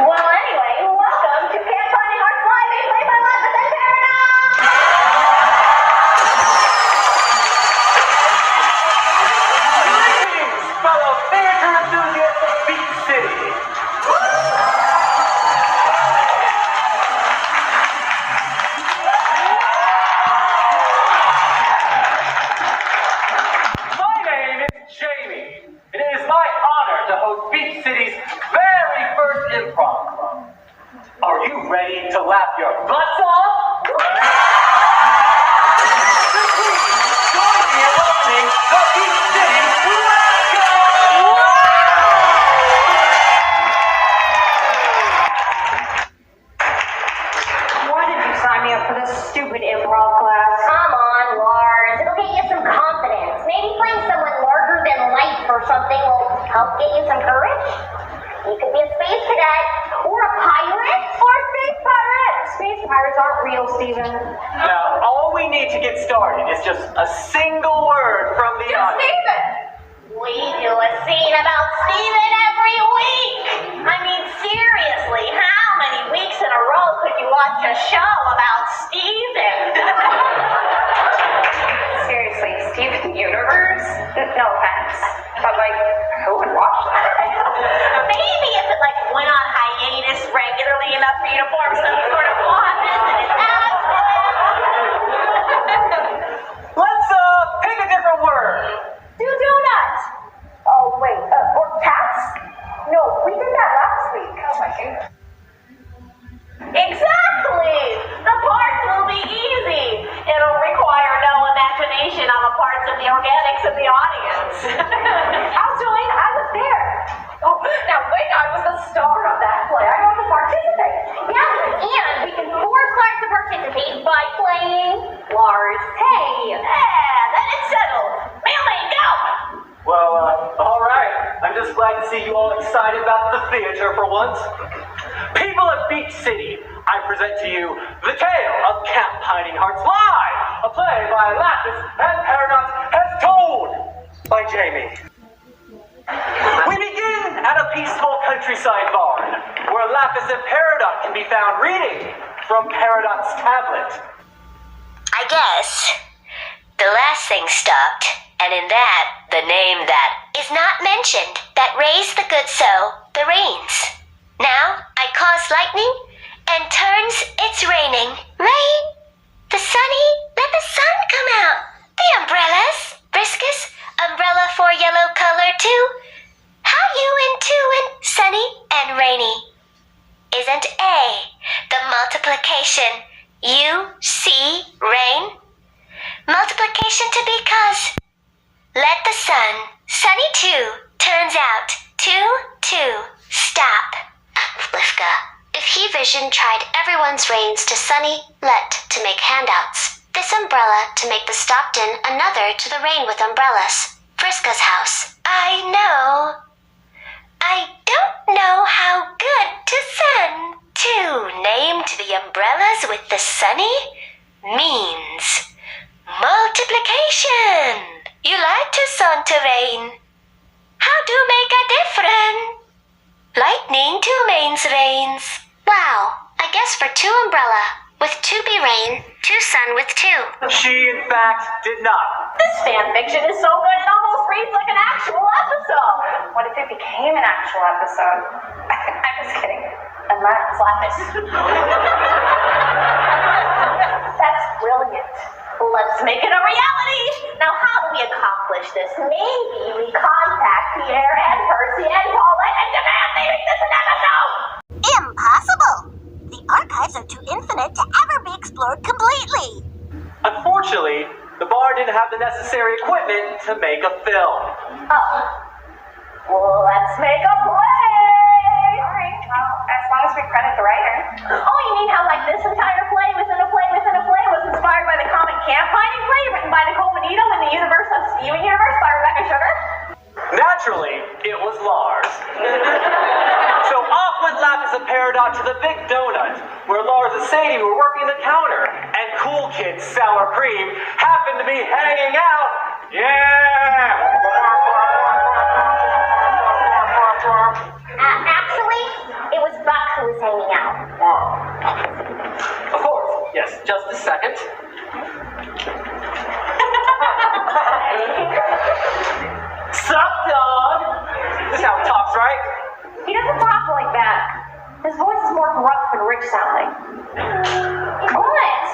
Well, anyway, welcome to Camp Finding Our Fly, being played by Lapis and Paradox! Greetings, fellow theater enthusiasts of Beach City! My name is Jamie. It is my honor to host Beach City's very first improv club. Are you ready to laugh your butts off? So please, join me in welcoming the Beach City Vriska! Why did you sign me up for this stupid improv class? Come on, Lars. It'll get you some confidence. Maybe playing someone larger than life or something will help get you some courage. You could be a space cadet, or a pirate, or a space pirate. Space pirates aren't real, Steven. Now, all we need to get started is just a single word from the audience. Steven! We do a scene about Steven every week. I mean, seriously, how many weeks in a row could you watch a show about Steven? Seriously, Steven Universe? No offense, but like, who would watch that? Maybe if it like went on hiatus regularly enough for you to form some sort of fondness and attachment. Let's pick a different word. Do donuts. Oh wait, or cats? No, we did that last week. Oh my god. Exactly. The parts will be easy. It'll require no imagination on the parts of the organics of the audience. I'll join. I was there. Oh, now wait, I was the star of that play. I got to participate. Yes, and we can force Lars to participate by playing Lars. Hey. Yeah, then it's settled. Mailman, go! Well, all right. I'm just glad to see you all excited about the theater for once. People of Beach City, I present to you The Tale of Camp Hiding Hearts Live, a play by Lapis and Paradox as told by Jamie. We begin at a peaceful countryside barn, where Lapis and Paradox can be found reading from Paradox's tablet. I guess the last thing stopped, and in that, the name that is not mentioned that raised the good sow, the rains. Now I cause lightning and turns its raining. Rain, the sunny, let the sun come out. The umbrellas, Vriska's umbrella for yellow color too. How you into and sunny and rainy? Isn't A the multiplication? You see rain? Multiplication to be cause. Let the sun, sunny too, turns out, two, stop. Vriska, if he vision tried everyone's rains to sunny, let to make handouts. This umbrella to make the stopped in another to the rain with umbrellas. Vriska's house. I know. I don't know how good to sun. To name to the umbrellas with the sunny means multiplication. You like to sun to rain. How do make a difference? Lightning to mains rains. Wow, I guess for two umbrella, with two be rain, two sun with two. She, in fact, did not. This fan fiction is so good it almost reads like an actual episode. What if it became an actual episode? I'm just kidding. Unless Lapis. That's brilliant. Let's make it a reality. Now, how do we accomplish this? Maybe we contact Pierre and Percy and Paulette and demand they make this an episode. Impossible! The archives are too infinite to ever be explored completely. Unfortunately, the bar didn't have the necessary equipment to make a film. Oh. Well, let's make a play. All right. Well, as long as we credit the writer. Oh, you mean how like this entire play within a play within a play was inspired by the comic Camp Finding play written by Nicole Benito in the universe of Steven Universe by Rebecca Sugar? Naturally, it was Lars. So off went Lapis and Paradox to the Big Donut, where Lars and Sadie were working the counter, and Cool Kid Sour Cream happened to be hanging out. Yeah! Actually, it was Buck who just a second. Sup, dog? This is how he talks, right? He doesn't talk like that. His voice is more gruff and rich sounding. What?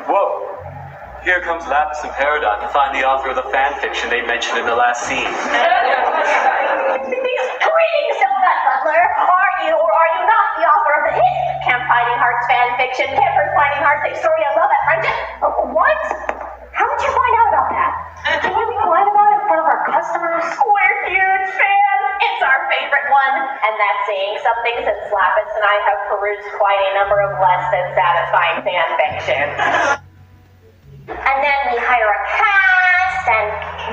Whoa. Here comes Lapis and Peridot to find the author of the fan fiction they mentioned in the last scene. Greetings, Donut Butler. Are you or are you not the author of the hit Camp Fighting Hearts fan fiction, Campers Fighting Hearts, a story of love and friendship? What? How did you find out about that? Can we be quiet about it in front of our customers? We're huge fans. It's our favorite one. And that's saying something since Lapis and I have perused quite a number of less than satisfying fan fiction. And then we hire a cast and,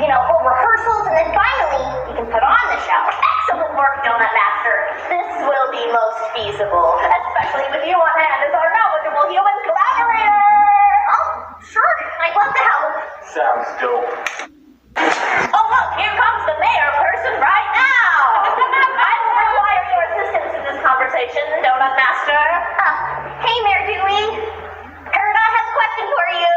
hold rehearsals, and then finally we can put on the show. Excellent work, Donut Master. This will be most feasible, especially with you on hand as our knowledgeable human collaborator. Oh, sure. I'd love to help. Sounds dope. Oh, look, here comes the mayor person right now. I will require your assistance in this conversation, Donut Master. Hey, Mayor Dewey. Karkat has a question for you.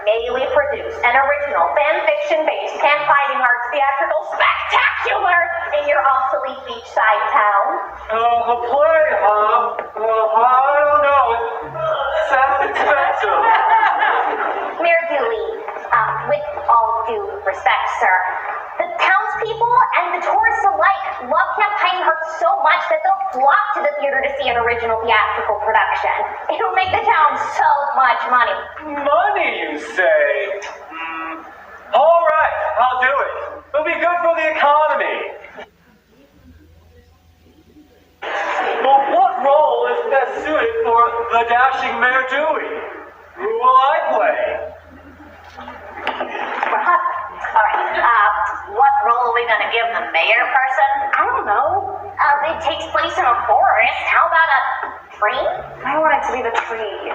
May we produce an original fan-fiction-based Camp Fighting Hearts theatrical spectacular in your obsolete beachside town? A play, huh? I don't know. It sounds expensive. Mayor Dewey, with all due respect, sir, the townspeople and the tourists alike love Camp Fighting Hearts so much that they'll flock to the theater to see an original theatrical production. It'll make the town so much money. Money, you say? All right, I'll do it. It'll be good for the economy. But what role is best suited for the dashing Mayor Dewey? Who will I play? Alright, what role are we gonna give the mayor person? I don't know. It takes place in a forest. How about a tree? I want it to be the tree.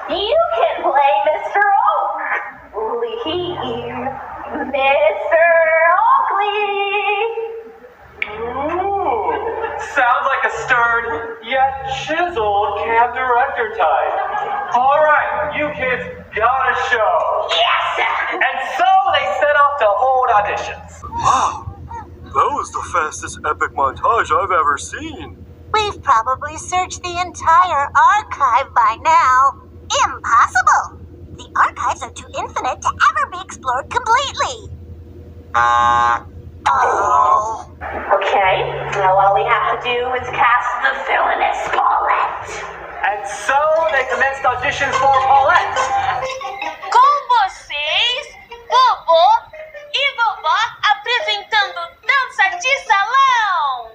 You can play Mr. Oak. Leave Mr. Oakley. Ooh, sounds like a stern yet chiseled camp director type. All right, you kids got a show. Yes! And so they set off to hold auditions. Wow, that was the fastest epic montage I've ever seen. We've probably searched the entire archive by now. Impossible! The archives are too infinite to ever be explored completely. Oh. Okay, now all we have to do is cast the villainous Paulette. And so they commenced auditions for Paulette. Com vocês, Vovô e Vovó apresentando Dança de Salão.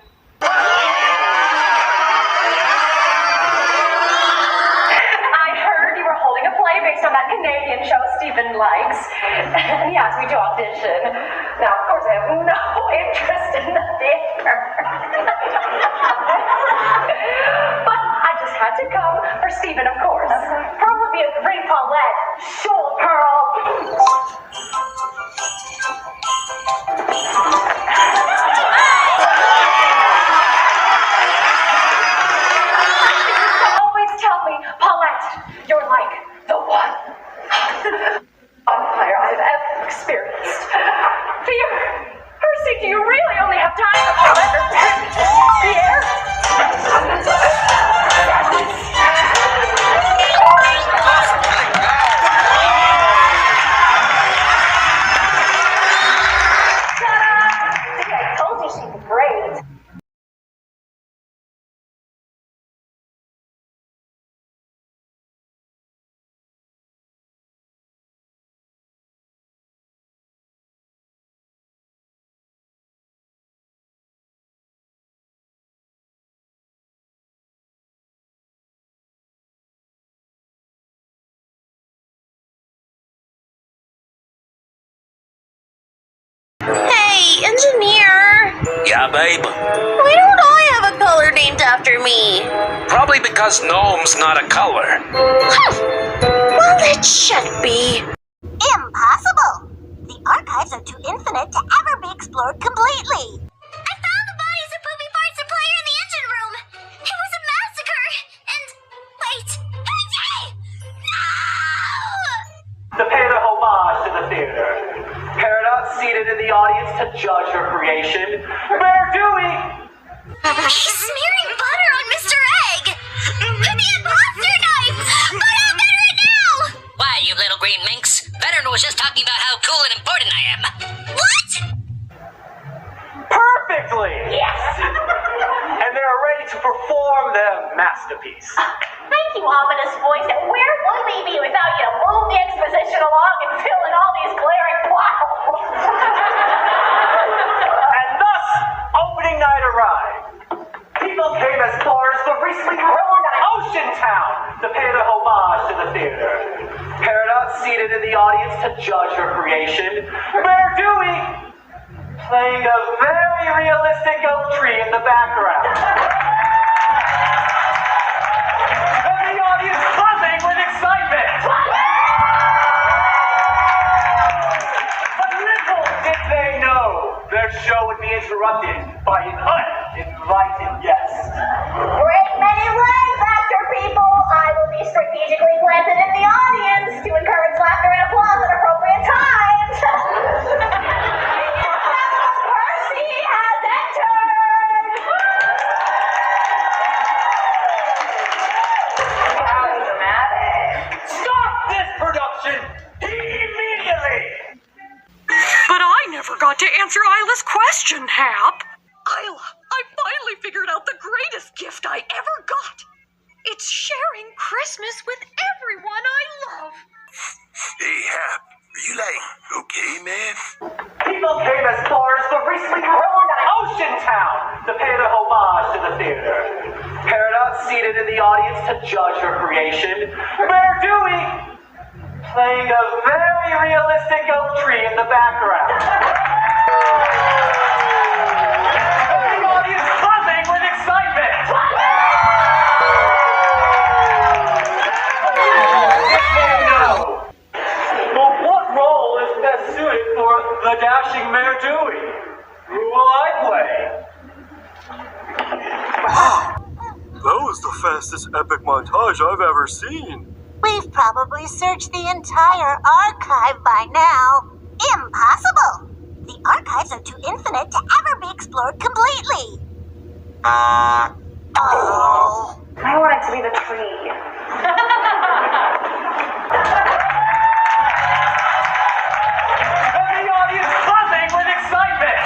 I heard you were holding a play based on that Canadian show Stephen likes. And yes, we do audition. Now, of course, I have no interest in the theater. But I just had to come for Stephen, of course. Pearl would be a great Paulette. Sure, Pearl. Always tell me, Paulette, you're like the one bonfire I've ever experienced. Fear, Percy, do you really only have time for Paulette? Pierre? See, I told you she'd be great. Hey, engineer! Yeah, babe. Why don't I have a color named after me? Probably because gnome's not a color. Well, it should be. Impossible! The archives are too infinite to ever be explored completely. I found the bodies of poopy parts of player in the engine room. It was a massacre. to judge her creation. Where do we? He's smearing butter on Mr. Egg! The imposter knife! But I'm better now! Why, you little green minx? Veteran was just talking about how cool and important I am. What? Perfectly! Yes! And they're ready to perform their masterpiece. Thank you, ominous voice. And where would we be without you to move the exposition along and fill in all these glaring plot holes? And thus, opening night arrived. People came as far as the recently ruined Ocean Town to pay their homage to the theater. Paradox seated in the audience to judge her creation. Where do we? Playing a very realistic oak tree in the background. And the audience buzzing with excitement. But little did they know their show would be interrupted by an uninvited guest. Break many legs, actor people. I will be strategically planted in the audience to encourage laughter and applause at appropriate times. Percy has entered. How dramatic. Stop this production immediately! But I never got to answer Isla's question, Hap. Isla, I finally figured out the greatest gift I ever got. It's sharing Christmas with everyone I love. Hey, Hap, are you okay, man? People came as far as the recently ruined Ocean Town to pay their homage to the theater. Paradox seated in the audience to judge her creation. Where do we? Playing a very realistic oak tree in the background. And the audience buzzing with excitement. But what role is best suited for the dashing Mayor Dewey? Who will I play? That was the fastest epic montage I've ever seen. We've probably searched the entire archive by now. Impossible! The archives are too infinite to ever be explored completely. Oh. I want it to be the tree. And the audience buzzing with excitement.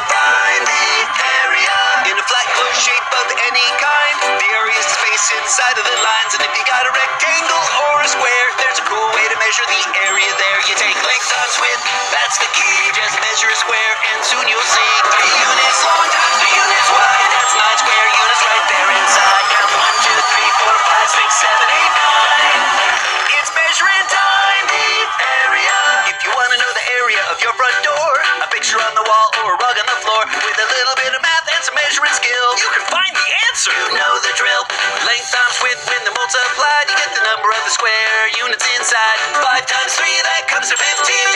Find the area in a flat closed shape of any kind. The area's space inside of the lines, and if you got a rectangle or a square, there's a cool way to measure the area there. You take length times width, that's the key. Just measure a square, and soon you'll see 3 units long times 2 units wide. That's 9 square units right there inside. Count 1, 2, 3, 4, 5, 6, 7, 8, 9. It's measuring time. The area. If you want to know the area of your front door, a picture on the wall or a rug on the floor, with a little bit of math and some measuring skills, you can find the answer. You know the drill. Length times width, when they're multiplied, you get the number of the square units inside. 5 times 3, that comes to 15.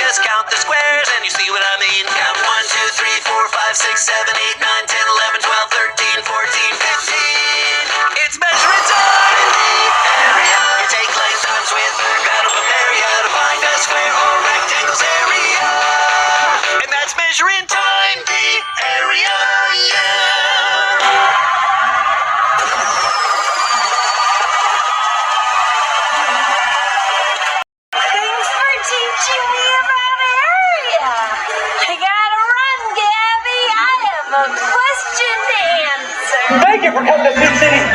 Just count the squares and you see what I mean. Count 1, 2, 3, 4, 5, 6, 7, 8, 9, 10, 11, 12, 13, 14, 15. It's measuring time in the area. You take length times width, gotta from area to find a square or rectangle's area. And that's measuring time, the area, yeah. Thanks for teaching me about area. I gotta run, Gabby. I have a question to answer. Thank you for coming to Sioux City's